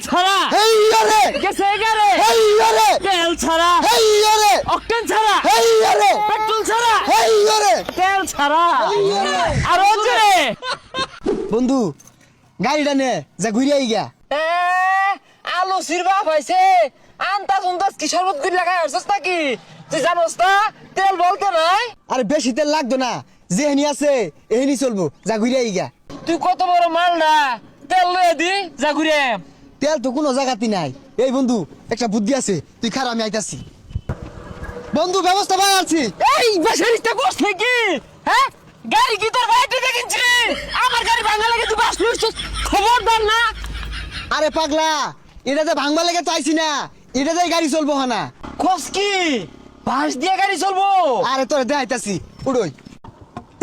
ছাড়া হেই আরে গেছে গারে হেই আরে তেল ছাড়া হেই আরে অকটেন ছাড়া হেই আরে পেট্রোল ছাড়া হেই আরে তেল ছাড়া আর জোরে বন্ধু গাড়িটা নে যা ঘুরে আই গা আলো সিরবা পাইছে আন্তা সুন্দাস কি শরবত গুলি লাগাই আসছস নাকি তুই জানোস না তেল বলতে নাই আরে বেশি তেল লাগতো না যেহেনি আছে এহেনি চলবো যা ঘুরে আই গা তুই কত বড় মাল না তেল লয়ে দি যা ঘুরে তেল তো কোনো জায়গাতে নাই এই বন্ধু একটা বুদ্ধি আছে তুই খারা আমি আইতাছি বন্ধু ব্যবস্থা বানাচ্ছি এই বেশারিটা বস নাকি হ্যাঁ গাড়ি কি তোর বাইরে দেখিনছি আমার গাড়ি ভাঙা লাগে তুই বাস লইছস খবরদার না আরে পাগলা এটা যে ভাঙবা লেগে চাইছি না এটা যে গাড়ি চলবো না খোঁজ কি বাস দিয়ে গাড়ি চলবো আরে তোরে দেখাইতাছি উড়োই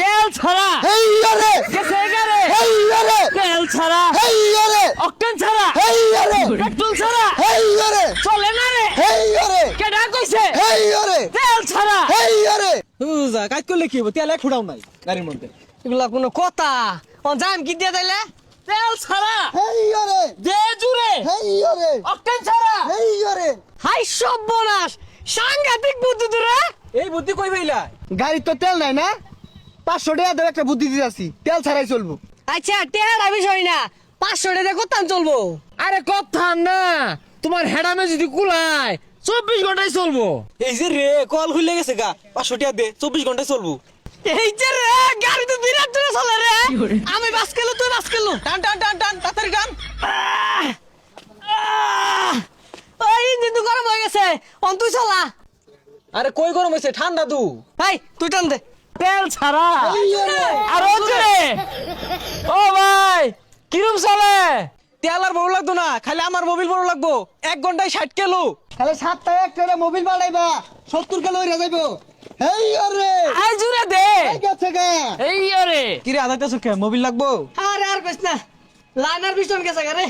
তেল ছাড়া হেই আরে গেছে গারে হেই আরে তেল ছাড়া হেই আরে অকটেন ছাড়া হেই আরে পেট্রোল ছাড়া হেই আরে চলে না রে হেই আরে কেডা কইছে হেই আরে তেল ছাড়া হেই আরে যা কাজ করলে কি হবে তেল এক ফুটাও নাই গাড়ির মধ্যে এগুলা কোনো কথা ও জাম কি দিয়ে দিলে তেল ছাড়া হেই আরে দে জুরে হেই আরে অকটেন ছাড়া হেই আরে হাই সর্বনাশ সাংঘাতিক বুদ্ধি তোরা এই বুদ্ধি কই পাইলা গাড়ির তো তেল নাই না 500 টাকা দেব একটা বুদ্ধি দিতেছি তেল ছাড়াই চলবো আচ্ছা টেহারা বিষয় না 500 টাকা করতাম চলবো আরে কথা না তোমার হেডামে যদি কুলায় 24 ঘন্টায় চলবো এই যে রে কল খুলে গেছে গা 500 টাকা দে 24 ঘন্টায় চলবো এই যে রে গাড়ি তো বিরাট জোরে চলে রে আমি বাস কেলো তুই বাস কেলো টান টান টান টান তাড়াতাড়ি টান ওই ইঞ্জিন তো গরম হয়ে গেছে অন তুই চলা আরে কই গরম হইছে ঠান্ডা তু এই তুই টান দে তেল ছাড়া হেই আরে আর জোরে ও ভাই কিরম চলে তেল আর বড় লাগতো না খালি আমার মোবিল বড় লাগবো 1 ঘন্টায় 60 কিলো তাহলে 7 টা একটা মোবাইল বানাইবা 70 কিলো হইরা যাইবো হেই আরে আই জুরে দে এই গেছে গা এই আরে কি রে আদাইতে সুখে মোবিল লাগবো আরে আর কইস না লাইনার পিছন গেছে গারে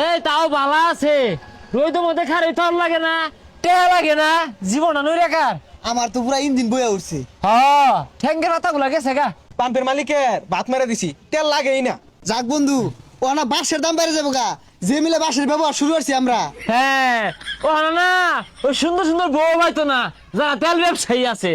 এই তাও ভালো আছে রোদ মধ্যে খারে তোর লাগে না টেহা লাগে না জীবন নই রেখার আমার তো পুরা ইঞ্জিন বইয়া উঠছে হ্যাঁ ঠ্যাঙ্গের পাতাগুলা গেছে গা পাম্পের মালিকের ভাত মেরে দিছি তেল লাগেই না যাক বন্ধু ও না বাসের দাম বেড়ে যাবো গা যে মিলে বাসের ব্যবহার শুরু করছি আমরা হ্যাঁ ও না ওই সুন্দর সুন্দর বউ হয়তো না যারা তেল ব্যবসায়ী আছে